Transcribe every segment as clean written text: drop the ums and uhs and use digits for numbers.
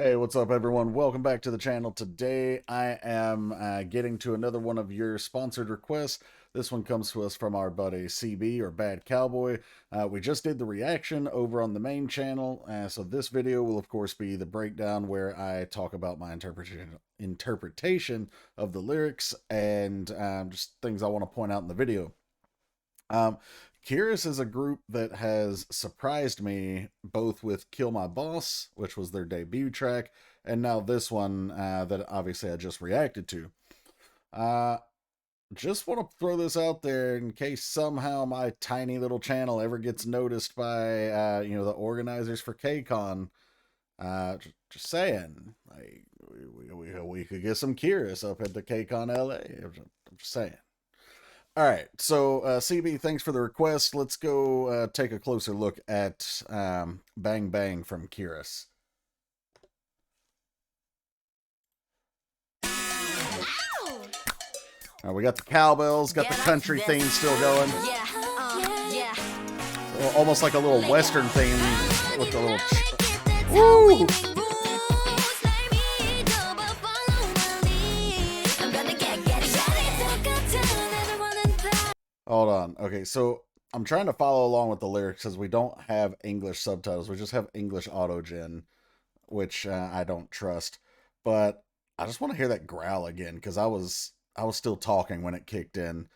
Hey, what's up, everyone? Welcome back to the channel. Today, I am getting to another one of your sponsored requests. This one comes to us from our buddy CB, or Bad Cowboy. We just did the reaction over on the main channel, so this video will, of course, be the breakdown where I talk about my interpretation of the lyrics and just things I want to point out in the video. Um, Kiiras is a group that has surprised me both with Kill My Boss, which was their debut track, and now this one that obviously I just reacted to. Uh, just want to throw this out there in case somehow my tiny little channel ever gets noticed by the organizers for KCON. Just saying, like we could get some Kiiras up at the KCON LA. I'm just saying. All right, so CB, thanks for the request. Let's go take a closer look at Bang Bang from Kiiras. We got the cowbells, got the country theme still going. Almost like a little western theme with the little... Woo! Hold on. Okay, so I'm trying to follow along with the lyrics because we don't have English subtitles. We just have English autogen, which I don't trust. But I just want to hear that growl again because I was still talking when it kicked in.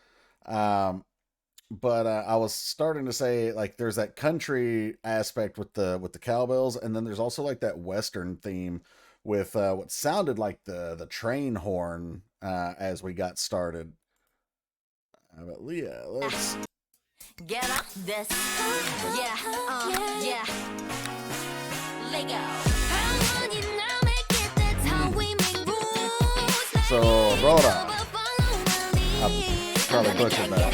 But I was starting to say, like, there's that country aspect with the cowbells, and then there's also like that western theme with what sounded like the train horn as we got started. But Leah, let's get up this. Yeah, yeah. Let go. So, roll it up. I probably butchered that.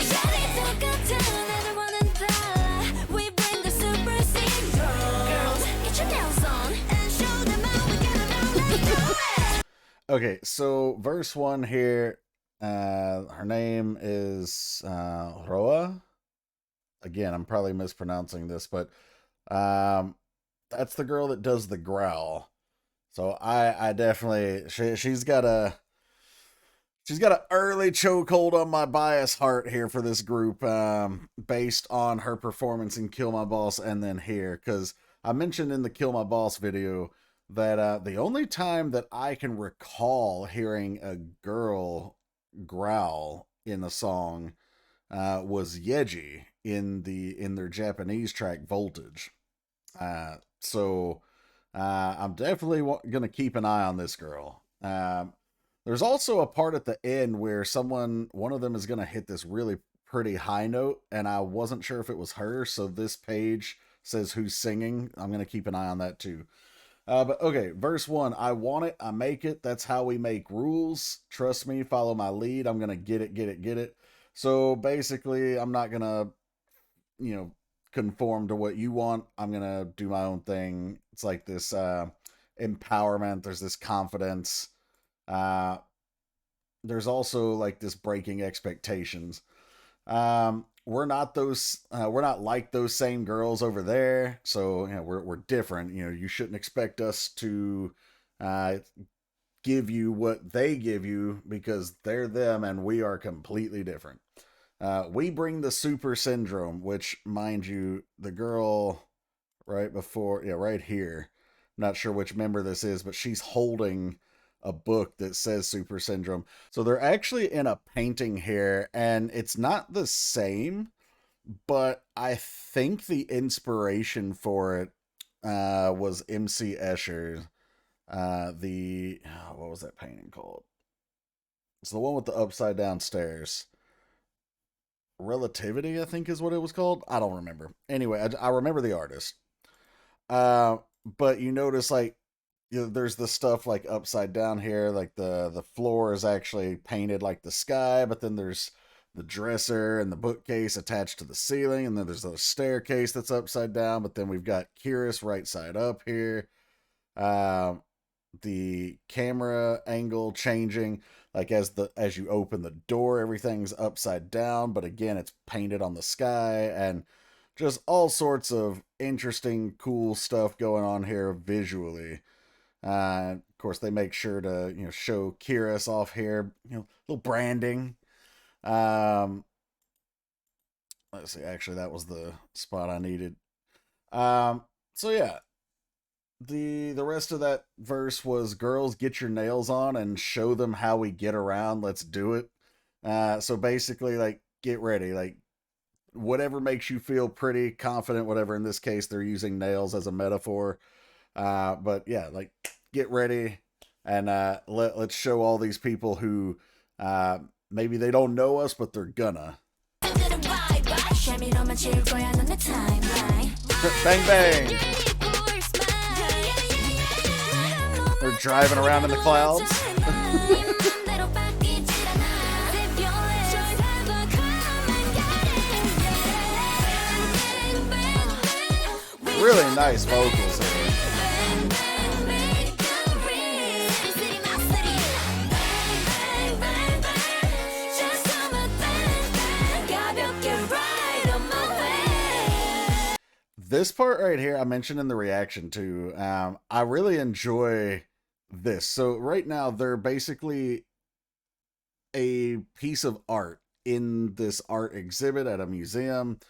Okay, so verse 1 here. Her name is Roa. Again, I'm probably mispronouncing this, but that's the girl that does the growl. So I definitely she's got an early chokehold on my bias heart here for this group, based on her performance in Kill My Boss and then here, because I mentioned in the Kill My Boss video that the only time that I can recall hearing a girl growl in a song was Yeji in their Japanese track Voltage. So I'm definitely gonna keep an eye on this girl. There's also a part at the end where one of them is gonna hit this really pretty high note, and I wasn't sure if it was her, so this page says who's singing. I'm gonna keep an eye on that too. But okay, verse 1, I want it, I make it, that's how we make rules. Trust me, follow my lead, I'm gonna get it, get it, get it. So basically, I'm not gonna, conform to what you want. I'm gonna do my own thing. It's like this empowerment, there's this confidence. Uh, there's also like this breaking expectations. We're not like those same girls over there, so we're different. You shouldn't expect us to give you what they give you because they're them and we are completely different. We bring the super syndrome, which, mind you, the girl right before, right here, I'm not sure which member this is, but she's holding a book that says super syndrome. So they're actually in a painting here, and it's not the same, but I think the inspiration for it was MC Escher. What was that painting called? It's the one with the upside down stairs. Relativity, I think, is what it was called. I don't remember. Anyway, I remember the artist. But you notice, like, there's the stuff like upside down here, like the floor is actually painted like the sky, but then there's the dresser and the bookcase attached to the ceiling, and then there's a staircase that's upside down, but then we've got Kiiras right side up here. The camera angle changing, like as you open the door, everything's upside down, but again, it's painted on the sky, and just all sorts of interesting, cool stuff going on here visually. Of course, they make sure to, you know, show Kiiras off here, you know, little branding. Let's see. Actually, that was the spot I needed. So yeah, the rest of that verse was girls, get your nails on and show them how we get around. Let's do it. So basically, like, get ready, like whatever makes you feel pretty confident, whatever. In this case, they're using nails as a metaphor. But yeah, like, get ready and let's show all these people who maybe they don't know us, but they're gonna. Bang bang. They're driving around in the clouds. Really nice vocals here. This part right here, I mentioned in the reaction too. I really enjoy this. So right now, they're basically a piece of art in this art exhibit at a museum.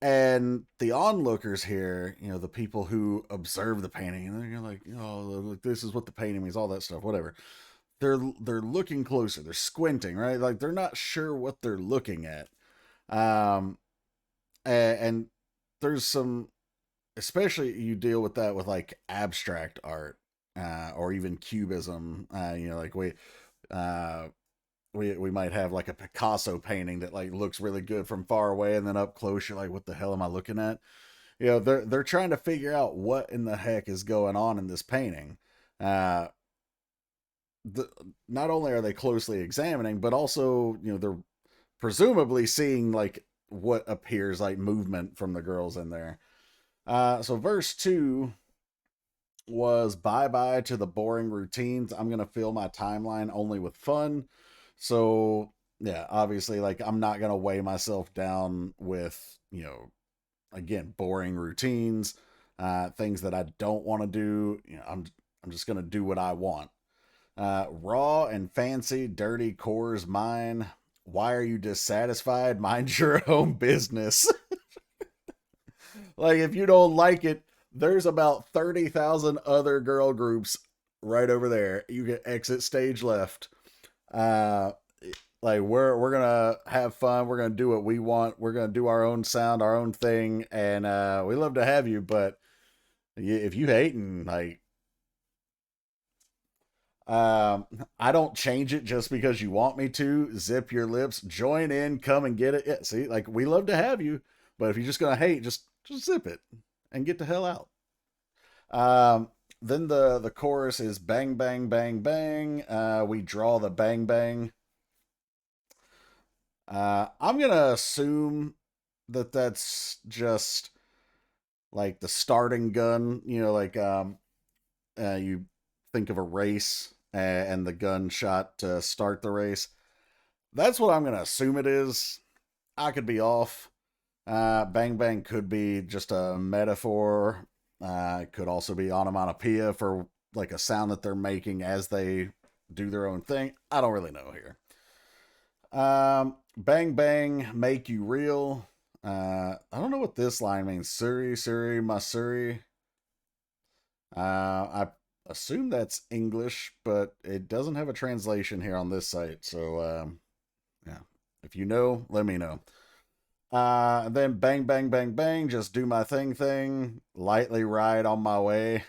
And the onlookers here, you know, the people who observe the painting, and they're like, oh, look, this is what the painting means, all that stuff, whatever. They're looking closer. They're squinting, right? Like, they're not sure what they're looking at. And there's some, especially you deal with that with like abstract art, or even cubism. You know, like we might have like a Picasso painting that like looks really good from far away, and then up close you're like, what the hell am I looking at? You know, they're trying to figure out what in the heck is going on in this painting. Not only are they closely examining, but also, you know, they're presumably seeing like what appears like movement from the girls in there. So verse 2 was bye-bye to the boring routines. I'm going to fill my timeline only with fun. So, yeah, obviously, like, I'm not going to weigh myself down with, you know, again, boring routines, things that I don't want to do. You know, I'm just going to do what I want. Raw and fancy, dirty core's mine. Why are you dissatisfied? Mind your own business. Like, if you don't like it, there's about 30,000 other girl groups right over there. You can exit stage left. Like, we're gonna have fun. We're gonna do what we want. We're gonna do our own sound, our own thing, and we love to have you. But if you hating, like, I don't change it just because you want me to. Zip your lips. Join in. Come and get it. Yeah, see, like, we love to have you, but if you're just gonna hate, just zip it and get the hell out. Then the chorus is bang, bang, bang, bang. We draw the bang, bang. I'm going to assume that that's just like the starting gun, you know, like, you think of a race and the gun shot to start the race. That's what I'm going to assume it is. I could be off. Bang bang could be just a metaphor. It could also be onomatopoeia for like a sound that they're making as they do their own thing. I don't really know here. Bang bang, make you real. I don't know what this line means. Suri, Suri, Masuri. I assume that's English, but it doesn't have a translation here on this site. So, yeah, if you know, let me know. Then bang, bang, bang, bang, just do my thing, lightly ride on my way.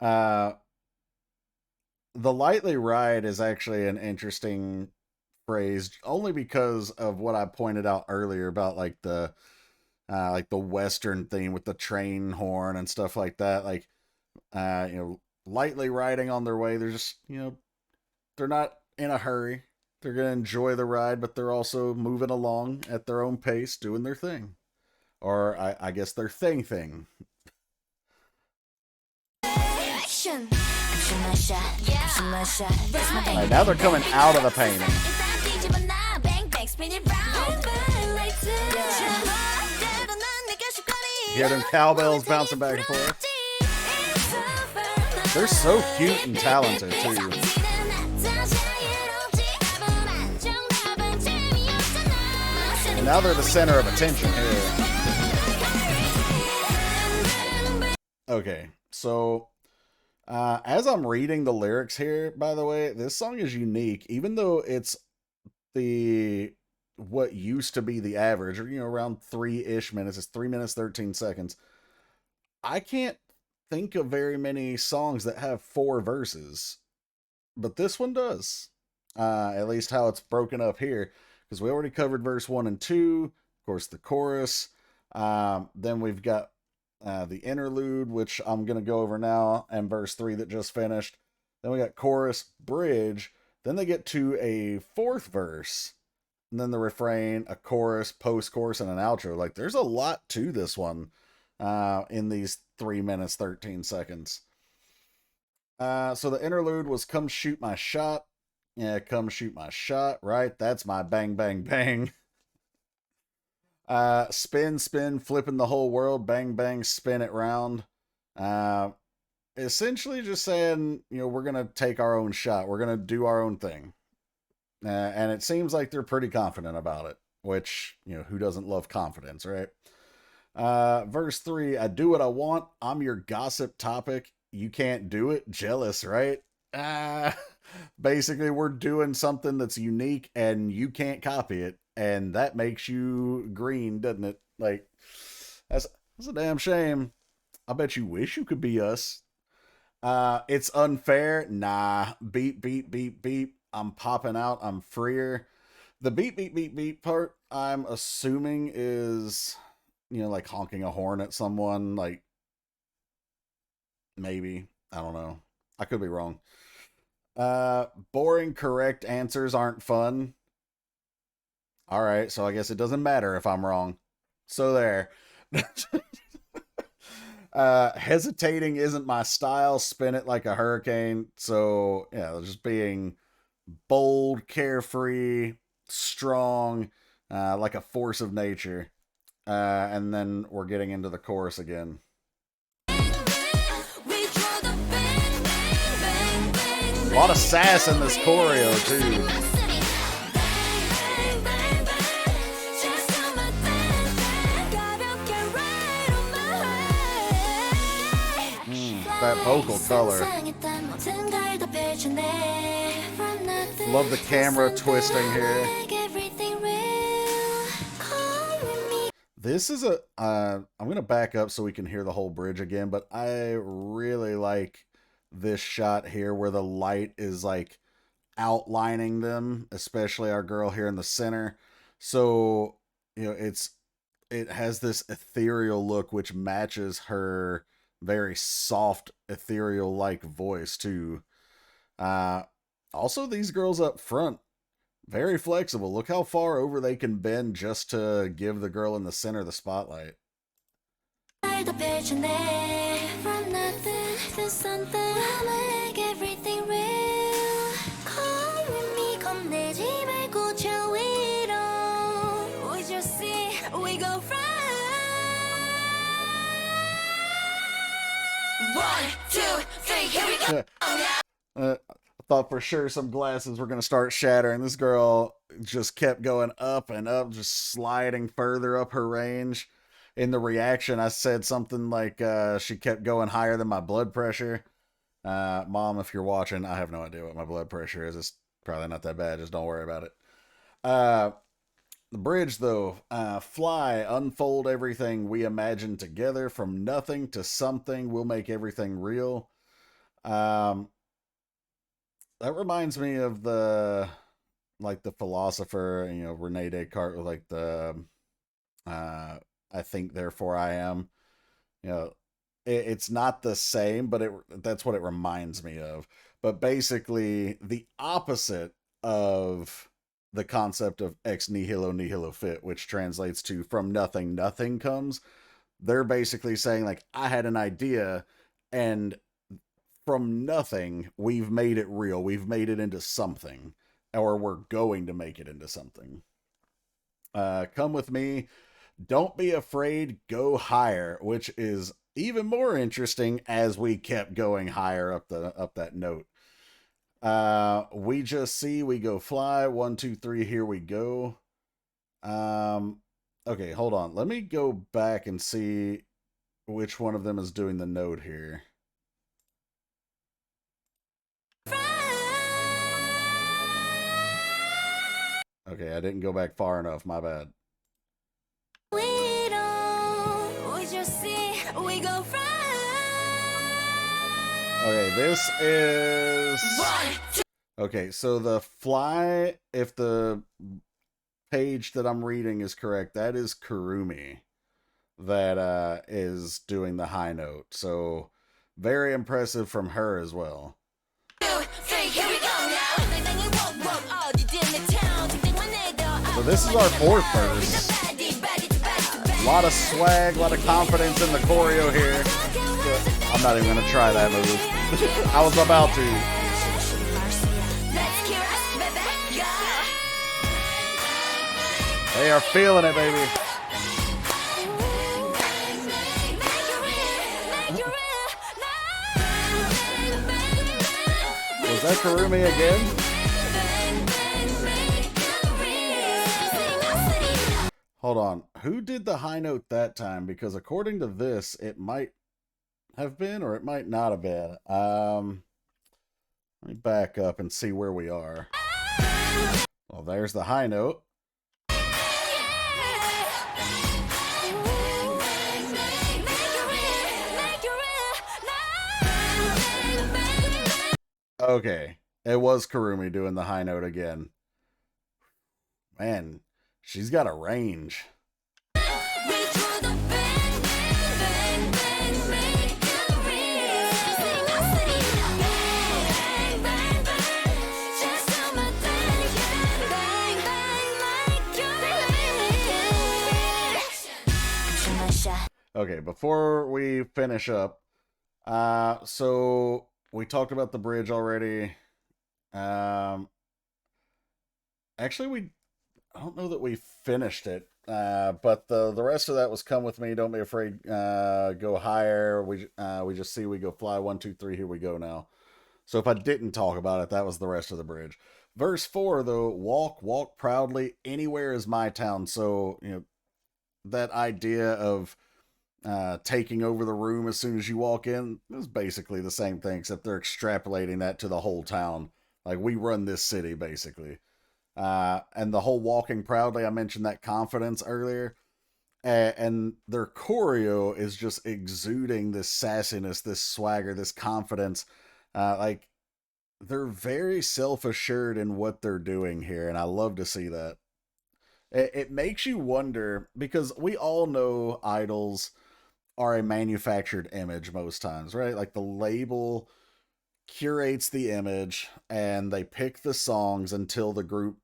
The lightly ride is actually an interesting phrase, only because of what I pointed out earlier about like the Western theme with the train horn and stuff like that. Like, you know, lightly riding on their way. They're just, you know, they're not in a hurry. They're going to enjoy the ride, but they're also moving along at their own pace, doing their thing. Or I guess their thing. Right, now they're coming out of the painting. Hear them cowbells bouncing back and forth. They're so cute and talented, too. And now they're the center of attention here. Okay, so as I'm reading the lyrics here, by the way, this song is unique, even though it's what used to be the average, or around 3-ish minutes. It's 3 minutes 13 seconds. I can't think of very many songs that have 4 verses, but this one does. At least how it's broken up here, because we already covered verse 1 and 2, of course the chorus. Then we've got the interlude, which I'm going to go over now, and verse 3 that just finished. Then we got chorus, bridge. Then they get to a 4th verse, and then the refrain, a chorus, post-chorus, and an outro. Like, there's a lot to this one in these 3 minutes, 13 seconds. So the interlude was Come Shoot My Shot. Yeah, come shoot my shot, right? That's my bang, bang, bang. Spin, spin, flipping the whole world, bang, bang, spin it round. Essentially just saying, we're going to take our own shot. We're going to do our own thing. And it seems like they're pretty confident about it, which, who doesn't love confidence, right? Verse 3, I do what I want. I'm your gossip topic. You can't do it. Jealous, right? Basically, we're doing something that's unique and you can't copy it. And that makes you green, doesn't it? Like, that's a damn shame. I bet you wish you could be us. It's unfair. Nah. Beep, beep, beep, beep. I'm popping out. I'm freer. The beep, beep, beep, beep part, I'm assuming is, like honking a horn at someone. Like, maybe. I don't know. I could be wrong. Boring correct answers aren't fun. All right, so I guess it doesn't matter if I'm wrong. So there. Hesitating isn't my style. Spin it like a hurricane. So, yeah, just being bold, carefree, strong, like a force of nature. And then we're getting into the chorus again. A lot of sass in this choreo, too. That vocal color. Love the camera twisting here. This is I'm going to back up so we can hear the whole bridge again, but I really like this shot here where the light is like outlining them, especially our girl here in the center. So, it has this ethereal look which matches her very soft, ethereal-like voice, too. Also, these girls up front, very flexible. Look how far over they can bend just to give the girl in the center the spotlight. One, two, three, here we go. I thought for sure some glasses were going to start shattering. This girl just kept going up and up, just sliding further up her range. In the reaction, I said something like she kept going higher than my blood pressure. Mom, if you're watching, I have no idea what my blood pressure is. It's probably not that bad. Just don't worry about it. The bridge, though, fly, unfold everything we imagine together, from nothing to something, we'll make everything real. That reminds me of the philosopher, Rene Descartes, with I think, therefore I am. It's not the same, but that's what it reminds me of. But basically, the opposite of the concept of ex nihilo nihilo fit, which translates to from nothing, nothing comes. They're basically saying, like, I had an idea, and from nothing, we've made it real. We've made it into something, or we're going to make it into something. Come with me. Don't be afraid. Go higher, which is even more interesting as we kept going higher up that note. We just see, we go fly. 1, 2, 3, here we go. Okay, hold on. Let me go back and see which one of them is doing the note here. Okay, I didn't go back far enough. My bad. Okay, this is... Okay, so the fly, if the page that I'm reading is correct, that is Kurumi that is doing the high note. So very impressive from her as well. So this is our fourth verse. A lot of swag, a lot of confidence in the choreo here. I'm not even going to try that move. I was about to. They are feeling it, baby. Was that Kurumi again? Hold on. Who did the high note that time? Because according to this, it might have been or it might not have been. Let me back up and see where we are. Well, there's the high note. Okay, it was Kurumi doing the high note again. Man, she's got a range. Okay, before we finish up, so we talked about the bridge already. Actually, I don't know that we finished it, but the rest of that was "Come with me, don't be afraid, go higher." We just see, we go fly. 1, 2, 3, here we go now. So if I didn't talk about it, that was the rest of the bridge. Verse 4 though, walk proudly. Anywhere is my town. So that idea of taking over the room as soon as you walk in is basically the same thing, except they're extrapolating that to the whole town. Like, we run this city, basically. And the whole walking proudly, I mentioned that confidence earlier. And their choreo is just exuding this sassiness, this swagger, this confidence. Like, they're very self-assured in what they're doing here, and I love to see that. It makes you wonder, because we all know idols are a manufactured image most times, right? Like, the label curates the image and they pick the songs until the group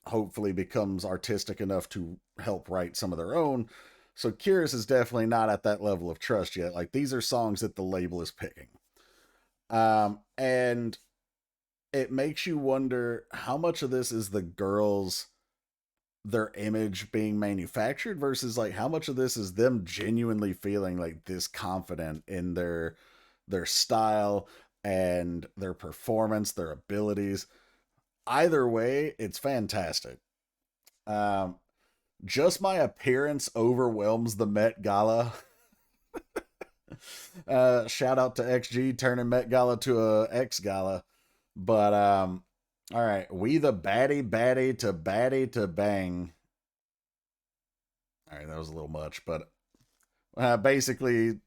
hopefully becomes artistic enough to help write some of their own. So Kiiras is definitely not at that level of trust yet. Like, these are songs that the label is picking. And it makes you wonder how much of this is the girls, their image being manufactured, versus like how much of this is them genuinely feeling like this confident in their style and their performance, their abilities. Either way, it's fantastic. Just my appearance overwhelms the Met Gala. Shout out to XG turning Met Gala to a X Gala. But all right, we the baddie to bang. All right, that was a little much, but basically,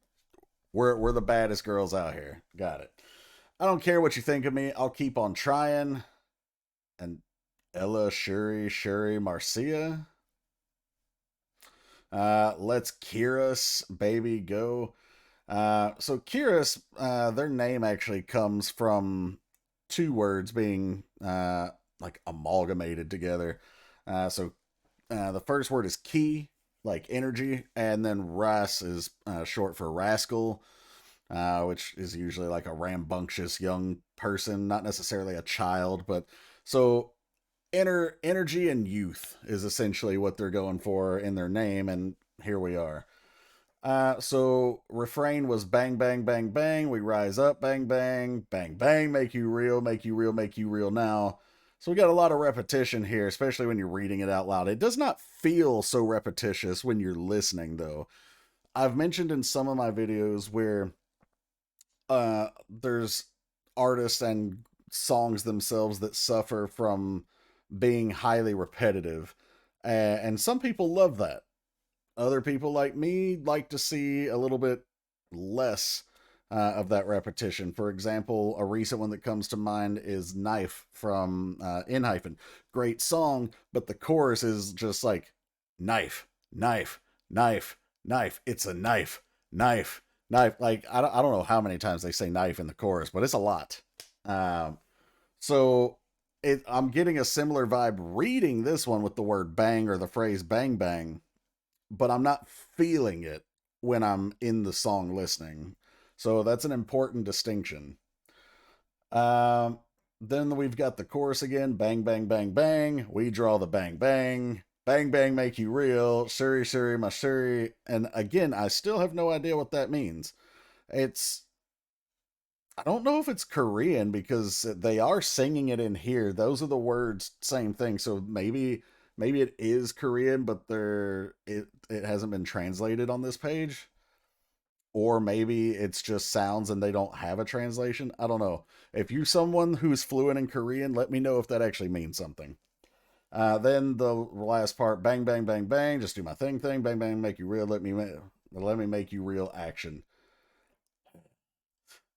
we're the baddest girls out here. Got it. I don't care what you think of me. I'll keep on trying. And Ella, Shuri, Marcia. Let's Kiiras, baby, go. So Kiiras, their name actually comes from two words being like amalgamated together. So the first word is ki, like energy, and then ras is short for rascal, which is usually like a rambunctious young person, not necessarily a child, but so energy and youth is essentially what they're going for in their name, and here we are. So refrain was bang, bang, bang, bang. We rise up, bang, bang, bang, bang, make you real, make you real, make you real now. So we got a lot of repetition here, especially when you're reading it out loud. It does not feel so repetitious when you're listening, though. I've mentioned in some of my videos where there's artists and songs themselves that suffer from being highly repetitive. And some people love that. Other people like me like to see a little bit less of that repetition. For example, a recent one that comes to mind is Knife from In Hyphen. Great song, but the chorus is just like knife, knife, knife, knife. It's a knife, knife, knife. Like, I don't know how many times they say knife in the chorus, but it's a lot. Um, so I'm getting a similar vibe reading this one with the word bang or the phrase bang bang, but I'm not feeling it when I'm in the song listening. So that's an important distinction. Um, then we've got the chorus again, bang, bang, bang, bang. We draw the bang, bang. Bang, bang, make you real. Suri, suri, my suri. And again, I still have no idea what that means. It's, I don't know if it's Korean because they are singing it in here. Those are the words, same thing. So maybe it is Korean, but it hasn't been translated on this page. Or maybe it's just sounds and they don't have a translation. I don't know. If you're someone who's fluent in Korean, let me know if that actually means something. Then the last part, bang, bang, bang, bang. Just do my thing, bang, bang, make you real. Let me make you real action.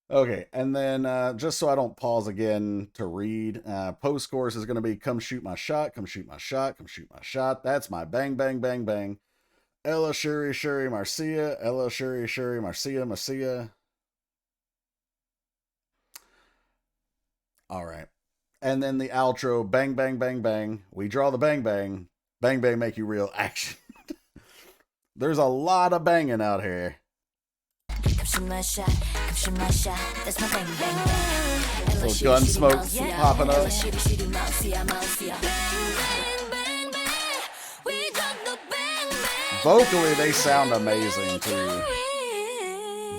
Okay, and then just so I don't pause again to read, post chorus is going to be come shoot my shot, come shoot my shot, come shoot my shot. That's my bang, bang, bang, bang. Ella Shuri Shuri Marcia, Ella Shuri Shuri Marcia Marcia. All right. And then the outro, bang, bang, bang, bang. We draw the bang, bang. Bang, bang, make you real action. There's a lot of banging out here. Little gun smoke popping up. Vocally, they sound amazing too.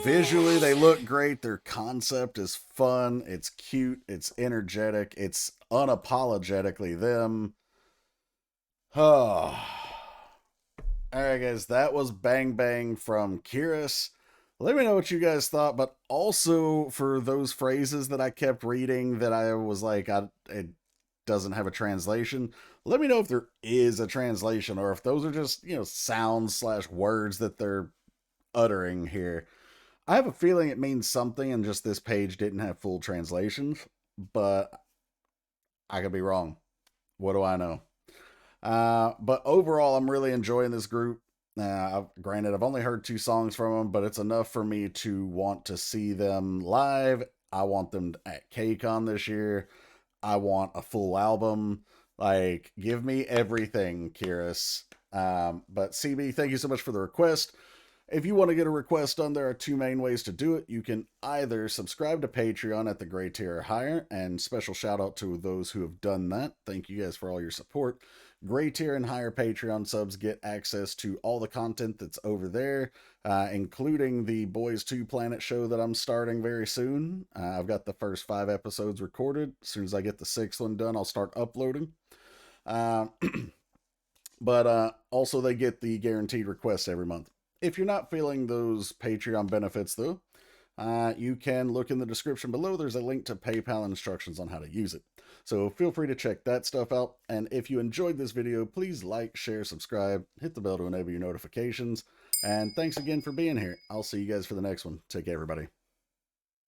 Visually, they look great. Their concept is fun. It's cute. It's energetic. It's unapologetically them. Oh. Alright, guys, that was Bang Bang from Kiiras. Let me know what you guys thought, but also for those phrases that I kept reading that I was like, it doesn't have a translation. Let me know if there is a translation or if those are just, sounds slash words that they're uttering here. I have a feeling it means something and just this page didn't have full translations, but I could be wrong. What do I know? But overall, I'm really enjoying this group. Granted, I've only heard 2 songs from them, but it's enough for me to want to see them live. I want them at KCON this year. I want a full album. Like, give me everything, Kiiras. But CB, thank you so much for the request. If you want to get a request done, there are 2 main ways to do it. You can either subscribe to Patreon at the gray tier or higher, and special shout out to those who have done that. Thank you guys for all your support. Gray tier and higher Patreon subs get access to all the content that's over there, including the Boys 2 Planet show that I'm starting very soon. I've got the first 5 episodes recorded. As soon as I get the 6th one done, I'll start uploading. But also they get the guaranteed requests every month. If you're not feeling those Patreon benefits, though, you can look in the description below. There's a link to PayPal instructions on how to use it. So feel free to check that stuff out. And if you enjoyed this video, please like, share, subscribe, hit the bell to enable your notifications. And thanks again for being here. I'll see you guys for the next one. Take care, everybody.